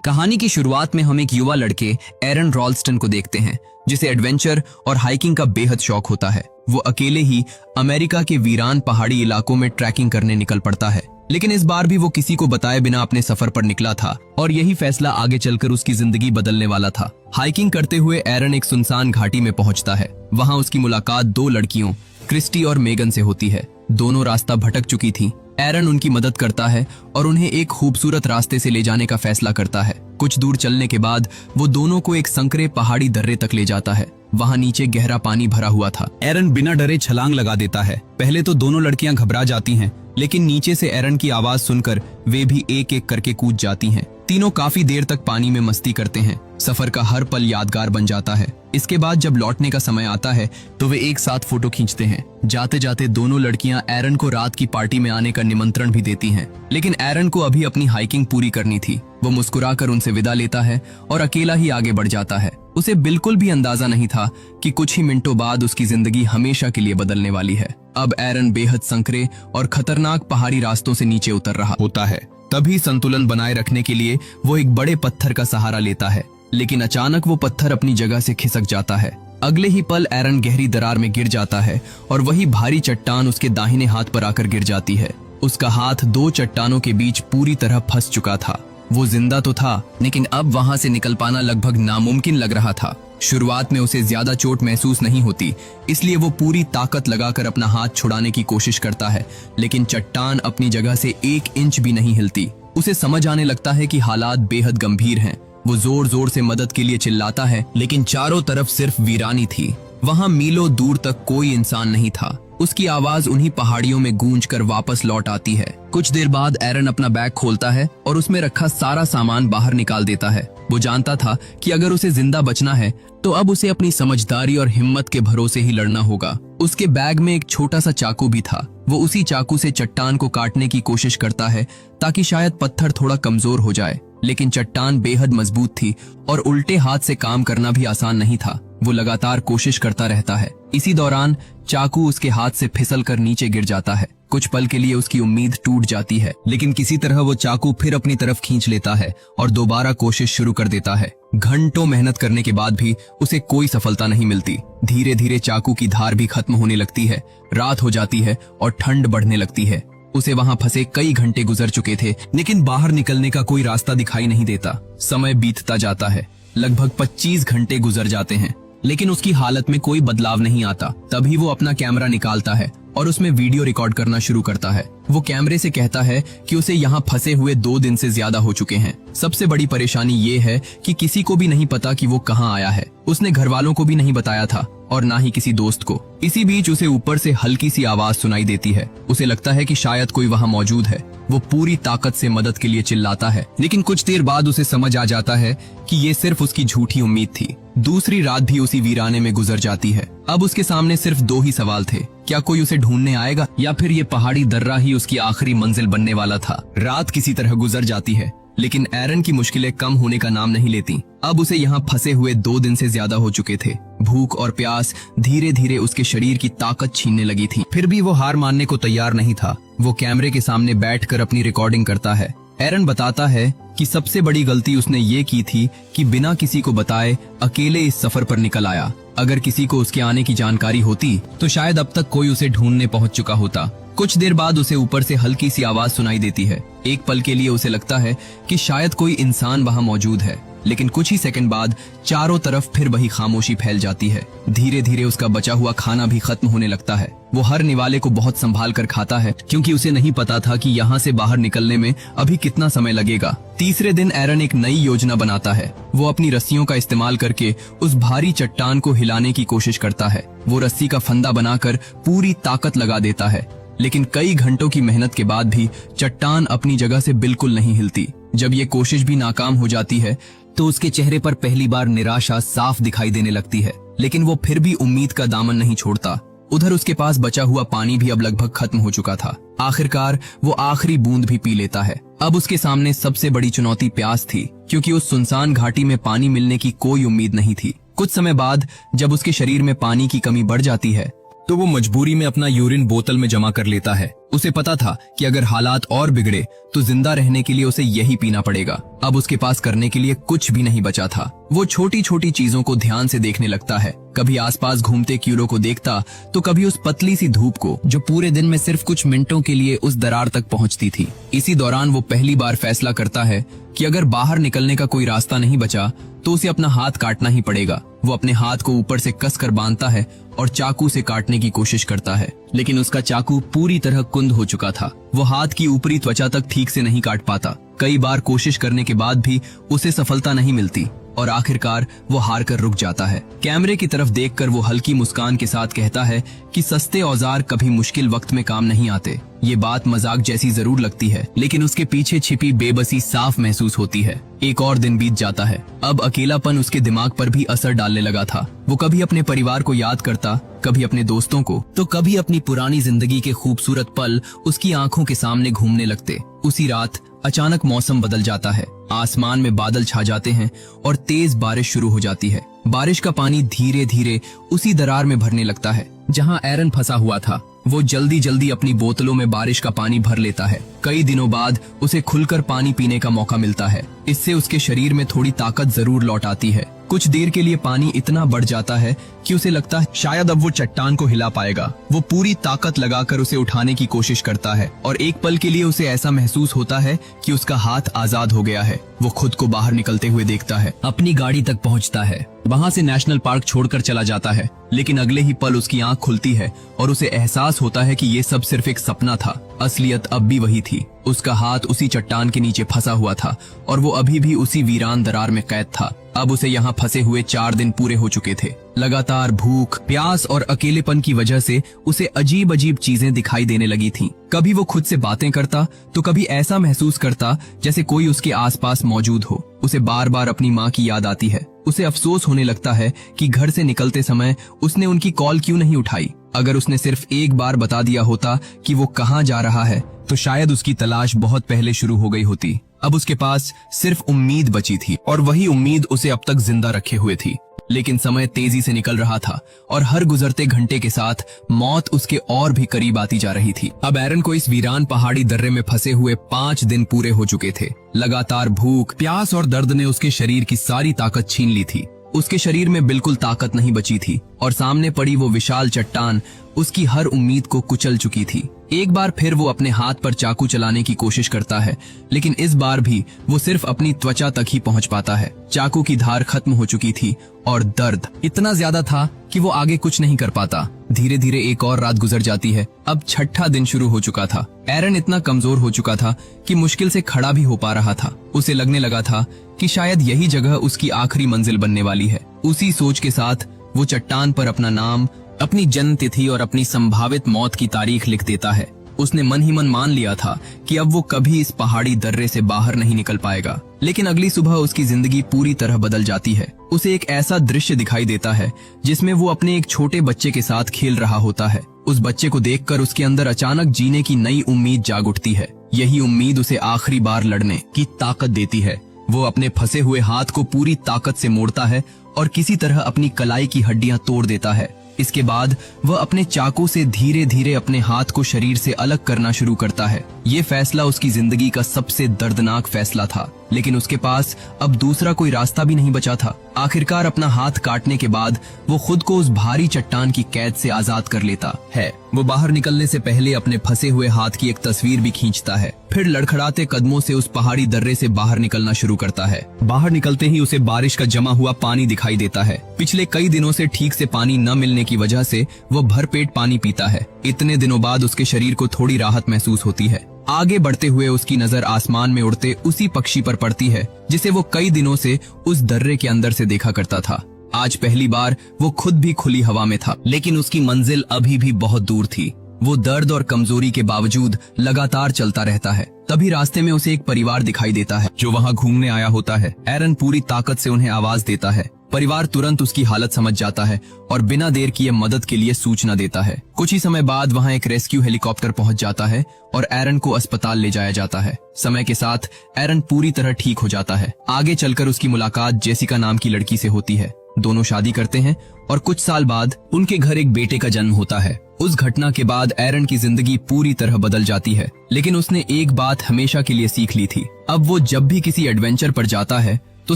कहानी की शुरुआत में हम एक युवा लड़के एरन रॉल्स्टन को देखते हैं, जिसे एडवेंचर और हाइकिंग का बेहद शौक होता है। वो अकेले ही अमेरिका के वीरान पहाड़ी इलाकों में ट्रैकिंग करने निकल पड़ता है, लेकिन इस बार भी वो किसी को बताए बिना अपने सफर पर निकला था और यही फैसला आगे चलकर उसकी जिंदगी बदलने वाला था। हाइकिंग करते हुए एरन एक सुनसान घाटी में पहुंचता है। वहां उसकी मुलाकात दो लड़कियों क्रिस्टी और मेगन से होती है। दोनों रास्ता भटक चुकी थी। एरन उनकी मदद करता है और उन्हें एक खूबसूरत रास्ते से ले जाने का फैसला करता है। कुछ दूर चलने के बाद वो दोनों को एक संकरे पहाड़ी दर्रे तक ले जाता है। वहां नीचे गहरा पानी भरा हुआ था। एरन बिना डरे छलांग लगा देता है। पहले तो दोनों लड़कियां घबरा जाती हैं, लेकिन नीचे से एरन की आवाज सुनकर वे भी एक एक करके कूद जाती हैं। तीनों काफी देर तक पानी में मस्ती करते हैं। सफर का हर पल यादगार बन जाता है। इसके बाद जब लौटने का समय आता है तो वे एक साथ फोटो खींचते हैं। जाते जाते दोनों लड़कियां एरन को रात की पार्टी में आने का निमंत्रण भी देती हैं, लेकिन एरन को अभी अपनी हाइकिंग पूरी करनी थी। वो मुस्कुराकर उनसे विदा लेता है और अकेला ही आगे बढ़ जाता है। उसे बिल्कुल भी अंदाजा नहीं था कि कुछ ही मिनटों बाद उसकी जिंदगी हमेशा के लिए बदलने वाली है। अब एरन बेहद संकरे और खतरनाक पहाड़ी रास्तों से नीचे उतर रहा होता है। तभी संतुलन बनाए रखने के लिए वो एक बड़े पत्थर का सहारा लेता है, लेकिन अचानक वो पत्थर अपनी जगह से खिसक जाता है। अगले ही पल एरन गहरी दरार में गिर जाता है और वही भारी चट्टान उसके दाहिने हाथ पर आकर गिर जाती है। उसका हाथ दो चट्टानों के बीच पूरी तरह फंस चुका था। वो जिंदा तो था, लेकिन अब वहां से निकल पाना लगभग नामुमकिन लग रहा था। शुरुआत में उसे ज्यादा चोट महसूस नहीं होती, इसलिए वो पूरी ताकत लगाकर अपना हाथ छुड़ाने की कोशिश करता है, लेकिन चट्टान अपनी जगह से 1 इंच भी नहीं हिलती। उसे समझ आने लगता है कि हालात बेहद गंभीर हैं। वो जोर जोर से मदद के लिए चिल्लाता है, लेकिन चारों तरफ सिर्फ वीरानी थी। वहां मीलों दूर तक कोई इंसान नहीं था। उसकी आवाज उन्हीं पहाड़ियों में गूंजकर वापस लौट आती है। कुछ देर बाद एरन अपना बैग खोलता है और उसमें रखा सारा सामान बाहर निकाल देता है। वो जानता था कि अगर उसे जिंदा बचना है तो अब उसे अपनी समझदारी और हिम्मत के भरोसे ही लड़ना होगा। उसके बैग में एक छोटा सा चाकू भी था। वो उसी चाकू से चट्टान को काटने की कोशिश करता है ताकि शायद पत्थर थोड़ा कमजोर हो जाए, लेकिन चट्टान बेहद मजबूत थी और उल्टे हाथ से काम करना भी आसान नहीं था। वो लगातार कोशिश करता रहता है। इसी दौरान चाकू उसके हाथ से फिसलकर नीचे गिर जाता है। कुछ पल के लिए उसकी उम्मीद टूट जाती है, लेकिन किसी तरह वो चाकू फिर अपनी तरफ खींच लेता है और दोबारा कोशिश शुरू कर देता है। घंटों मेहनत करने के बाद भी उसे कोई सफलता नहीं मिलती। धीरे धीरे चाकू की धार भी खत्म होने लगती है। रात हो जाती है और ठंड बढ़ने लगती है। उसे वहां फंसे कई घंटे गुजर चुके थे, लेकिन बाहर निकलने का कोई रास्ता दिखाई नहीं देता। समय बीतता जाता है। लगभग 25 घंटे गुजर जाते हैं, लेकिन उसकी हालत में कोई बदलाव नहीं आता। तभी वो अपना कैमरा निकालता है और उसमें वीडियो रिकॉर्ड करना शुरू करता है। वो कैमरे से कहता है कि उसे यहाँ फंसे हुए 2 दिन से ज्यादा हो चुके हैं। सबसे बड़ी परेशानी ये है कि किसी को भी नहीं पता कि वो कहाँ आया है। उसने घर वालों को भी नहीं बताया था और ना ही किसी दोस्त को। इसी बीच उसे ऊपर से हल्की सी आवाज सुनाई देती है। उसे लगता है कि शायद कोई वहाँ मौजूद है। वो पूरी ताकत से मदद के लिए चिल्लाता है, लेकिन कुछ देर बाद उसे समझ आ जाता है कि ये सिर्फ उसकी झूठी उम्मीद थी। दूसरी रात भी उसी वीराने में गुजर जाती है। अब उसके सामने सिर्फ 2 ही सवाल थे। क्या कोई उसे ढूंढने आएगा या फिर ये पहाड़ी दर्रा ही उसकी आखिरी मंजिल बनने वाला था। रात किसी तरह गुजर जाती है, लेकिन एरन की मुश्किलें कम होने का नाम नहीं लेती। अब उसे यहाँ फंसे हुए 2 दिन से ज्यादा हो चुके थे। भूख और प्यास धीरे धीरे उसके शरीर की ताकत छीनने लगी थी। फिर भी वो हार मानने को तैयार नहीं था। वो कैमरे के सामने बैठकर अपनी रिकॉर्डिंग करता है। एरन बताता है कि सबसे बड़ी गलती उसने ये की थी कि बिना किसी को बताए अकेले इस सफर पर निकल आया। अगर किसी को उसके आने की जानकारी होती तो शायद अब तक कोई उसे ढूंढने पहुंच चुका होता। कुछ देर बाद उसे ऊपर से हल्की सी आवाज सुनाई देती है। एक पल के लिए उसे लगता है कि शायद कोई इंसान वहां मौजूद है, लेकिन कुछ ही सेकंड बाद चारों तरफ फिर वही खामोशी फैल जाती है। धीरे धीरे उसका बचा हुआ खाना भी खत्म होने लगता है। वो हर निवाले को बहुत संभाल कर खाता है, क्योंकि उसे नहीं पता था कि यहाँ से बाहर निकलने में अभी कितना समय लगेगा। तीसरे दिन एरन एक नई योजना बनाता है। वो अपनी रस्सियों का इस्तेमाल करके उस भारी चट्टान को हिलाने की कोशिश करता है। वो रस्सी का फंदा बनाकर पूरी ताकत लगा देता है, लेकिन कई घंटों की मेहनत के बाद भी चट्टान अपनी जगह से बिल्कुल नहीं हिलती। जब ये कोशिश भी नाकाम हो जाती है तो उसके चेहरे पर पहली बार निराशा साफ दिखाई देने लगती है, लेकिन वो फिर भी उम्मीद का दामन नहीं छोड़ता। उधर उसके पास बचा हुआ पानी भी अब लगभग खत्म हो चुका था। आखिरकार वो आखिरी बूंद भी पी लेता है। अब उसके सामने सबसे बड़ी चुनौती प्यास थी, क्योंकि उस सुनसान घाटी में पानी मिलने की कोई उम्मीद नहीं थी। कुछ समय बाद जब उसके शरीर में पानी की कमी बढ़ जाती है तो वो मजबूरी में अपना यूरिन बोतल में जमा कर लेता है। उसे पता था कि अगर हालात और बिगड़े तो जिंदा रहने के लिए उसे यही पीना पड़ेगा। अब उसके पास करने के लिए कुछ भी नहीं बचा था। वो छोटी छोटी चीजों को ध्यान से देखने लगता है। कभी आसपास घूमते कीड़ों को देखता तो कभी उस पतली सी धूप को जो पूरे दिन में सिर्फ कुछ मिनटों के लिए उस दरार तक पहुंचती थी। इसी दौरान वो पहली बार फैसला करता है कि अगर बाहर निकलने का कोई रास्ता नहीं बचा तो उसे अपना हाथ काटना ही पड़ेगा। वो अपने हाथ को ऊपर से कसकर बांधता है और चाकू से काटने की कोशिश करता है, लेकिन उसका चाकू पूरी तरह कुंद हो चुका था। वो हाथ की ऊपरी त्वचा तक ठीक से नहीं काट पाता। कई बार कोशिश करने के बाद भी उसे सफलता नहीं मिलती और आखिरकार वो हार कर रुक जाता है। कैमरे की तरफ देखकर वो हल्की मुस्कान के साथ कहता है कि सस्ते औजार कभी मुश्किल वक्त में काम नहीं आते। ये बात मजाक जैसी जरूर लगती है, लेकिन उसके पीछे छिपी बेबसी साफ महसूस होती है। एक और दिन बीत जाता है। अब अकेलापन उसके दिमाग पर भी असर डालने लगा था। वो कभी अपने परिवार को याद करता, कभी अपने दोस्तों को, तो कभी अपनी पुरानी जिंदगी के खूबसूरत पल उसकी आंखों के सामने घूमने लगते। उसी रात अचानक मौसम बदल जाता है। आसमान में बादल छा जाते हैं और तेज बारिश शुरू हो जाती है। बारिश का पानी धीरे धीरे उसी दरार में भरने लगता है जहां एरन फंसा हुआ था। वो जल्दी जल्दी अपनी बोतलों में बारिश का पानी भर लेता है। कई दिनों बाद उसे खुलकर पानी पीने का मौका मिलता है। इससे उसके शरीर में थोड़ी ताकत जरूर लौट आती है। कुछ देर के लिए पानी इतना बढ़ जाता है कि उसे लगता है शायद अब वो चट्टान को हिला पाएगा। वो पूरी ताकत लगाकर उसे उठाने की कोशिश करता है और एक पल के लिए उसे ऐसा महसूस होता है कि उसका हाथ आजाद हो गया है। वो खुद को बाहर निकलते हुए देखता है, अपनी गाड़ी तक पहुंचता है, वहां से नेशनल पार्क छोड़कर चला जाता है। लेकिन अगले ही पल उसकी आंख खुलती है और उसे एहसास होता है कि ये सब सिर्फ एक सपना था। असलियत अब भी वही थी। उसका हाथ उसी चट्टान के नीचे फंसा हुआ था और वो अभी भी उसी वीरान दरार में कैद था। अब उसे यहाँ फंसे हुए 4 दिन पूरे हो चुके थे। लगातार भूख, प्यास और अकेलेपन की वजह से उसे अजीब अजीब चीजें दिखाई देने लगी थीं। कभी वो खुद से बातें करता तो कभी ऐसा महसूस करता जैसे कोई उसके आसपास मौजूद हो। उसे बार बार अपनी माँ की याद आती है। उसे अफसोस होने लगता है कि घर से निकलते समय उसने उनकी कॉल क्यों नहीं उठाई। अगर उसने सिर्फ एक बार बता दिया होता कि वो कहाँ जा रहा है तो शायद उसकी तलाश बहुत पहले शुरू हो गई होती। अब उसके पास सिर्फ उम्मीद बची थी और वही उम्मीद उसे अब तक जिंदा रखे हुए थी। लेकिन समय तेजी से निकल रहा था और हर गुजरते घंटे के साथ मौत उसके और भी करीब आती जा रही थी। अब एरन को इस वीरान पहाड़ी दर्रे में फंसे हुए 5 दिन पूरे हो चुके थे। लगातार भूख, प्यास और दर्द ने उसके शरीर की सारी ताकत छीन ली थी। उसके शरीर में बिल्कुल ताकत नहीं बची थी और सामने पड़ी वो विशाल चट्टान उसकी हर उम्मीद को कुचल चुकी थी। एक बार फिर वो अपने हाथ पर चाकू चलाने की कोशिश करता है, लेकिन इस बार भी वो सिर्फ अपनी त्वचा तक ही पहुंच पाता है। चाकू की धार खत्म हो चुकी थी और दर्द इतना ज्यादा था कि वो आगे कुछ नहीं कर पाता। धीरे धीरे एक और रात गुजर जाती है। अब 6ठा दिन शुरू हो चुका था। एरन इतना कमजोर हो चुका था कि मुश्किल से खड़ा भी हो पा रहा था। उसे लगने लगा था कि शायद यही जगह उसकी आखिरी मंजिल बनने वाली है। उसी सोच के साथ वो चट्टान पर अपना नाम, अपनी जन्म तिथि और अपनी संभावित मौत की तारीख लिख देता है। उसने मन ही मन मान लिया था कि अब वो कभी इस पहाड़ी दर्रे से बाहर नहीं निकल पाएगा। लेकिन अगली सुबह उसकी जिंदगी पूरी तरह बदल जाती है। उसे एक ऐसा दृश्य दिखाई देता है जिसमें वो अपने एक छोटे बच्चे के साथ खेल रहा होता है। उस बच्चे को देखकर उसके अंदर अचानक जीने की नई उम्मीद जाग उठती है। यही उम्मीद उसे आखिरी बार लड़ने की ताकत देती है। वो अपने फंसे हुए हाथ को पूरी ताकत से मोड़ता है और किसी तरह अपनी कलाई की हड्डियां तोड़ देता है। इसके बाद वह अपने चाकू से धीरे धीरे अपने हाथ को शरीर से अलग करना शुरू करता है। ये फैसला उसकी जिंदगी का सबसे दर्दनाक फैसला था, लेकिन उसके पास अब दूसरा कोई रास्ता भी नहीं बचा था। आखिरकार अपना हाथ काटने के बाद वो खुद को उस भारी चट्टान की कैद से आजाद कर लेता है। वो बाहर निकलने से पहले अपने फंसे हुए हाथ की एक तस्वीर भी खींचता है। फिर लड़खड़ाते कदमों से उस पहाड़ी दर्रे से बाहर निकलना शुरू करता है। बाहर निकलते ही उसे बारिश का जमा हुआ पानी दिखाई देता है। पिछले कई दिनों से ठीक से पानी न मिलने की वजह से वो भरपेट पानी पीता है। इतने दिनों बाद उसके शरीर को थोड़ी राहत महसूस होती है। आगे बढ़ते हुए उसकी नजर आसमान में उड़ते उसी पक्षी पर पड़ती है जिसे वो कई दिनों से उस दर्रे के अंदर से देखा करता था। आज पहली बार वो खुद भी खुली हवा में था, लेकिन उसकी मंजिल अभी भी बहुत दूर थी। वो दर्द और कमजोरी के बावजूद लगातार चलता रहता है। तभी रास्ते में उसे एक परिवार दिखाई देता है जो वहाँ घूमने आया होता है। एरन पूरी ताकत से उन्हें आवाज देता है। परिवार तुरंत उसकी हालत समझ जाता है और बिना देर किए मदद के लिए सूचना देता है। कुछ ही समय बाद वहाँ एक रेस्क्यू हेलीकॉप्टर पहुंच जाता है और एरन को अस्पताल ले जाया जाता है। समय के साथ एरन पूरी तरह ठीक हो जाता है। आगे चलकर उसकी मुलाकात जेसिका नाम की लड़की से होती है। दोनों शादी करते हैं और कुछ साल बाद उनके घर एक बेटे का जन्म होता है। उस घटना के बाद एरन की जिंदगी पूरी तरह बदल जाती है, लेकिन उसने एक बात हमेशा के लिए सीख ली थी। अब वो जब भी किसी एडवेंचर पर जाता है तो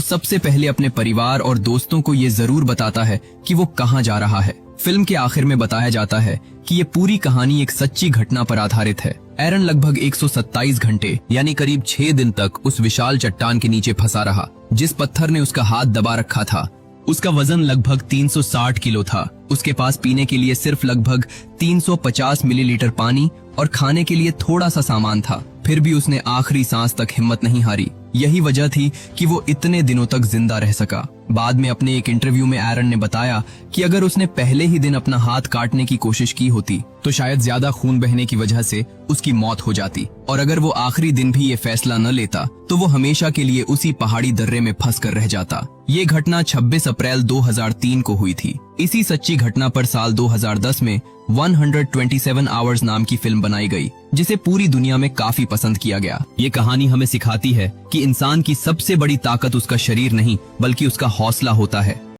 सबसे पहले अपने परिवार और दोस्तों को ये जरूर बताता है कि वो कहाँ जा रहा है। फिल्म के आखिर में बताया जाता है कि ये पूरी कहानी एक सच्ची घटना पर आधारित है। एरन लगभग 127 घंटे यानी करीब 6 दिन तक उस विशाल चट्टान के नीचे फंसा रहा, जिस पत्थर ने उसका हाथ दबा रखा था। उसका वजन लगभग 360 किलो था। उसके पास पीने के लिए सिर्फ लगभग 350 मिलीलीटर पानी और खाने के लिए थोड़ा सा सामान था। फिर भी उसने आखिरी सांस तक हिम्मत नहीं हारी। यही वजह थी कि वो इतने दिनों तक जिंदा रह सका। बाद में अपने एक इंटरव्यू में एरन ने बताया कि अगर उसने पहले ही दिन अपना हाथ काटने की कोशिश की होती तो शायद ज्यादा खून बहने की वजह से उसकी मौत हो जाती, और अगर वो आखिरी दिन भी ये फैसला न लेता तो वो हमेशा के लिए उसी पहाड़ी दर्रे में फंस कर रह जाता। ये घटना 26 अप्रैल 2003 को हुई थी। इसी सच्ची घटना पर साल 2010 में 127 आवर्स नाम की फिल्म बनाई गई, जिसे पूरी दुनिया में काफी पसंद किया गया। ये कहानी हमें सिखाती है कि इंसान की सबसे बड़ी ताकत उसका शरीर नहीं बल्कि उसका हौसला होता है।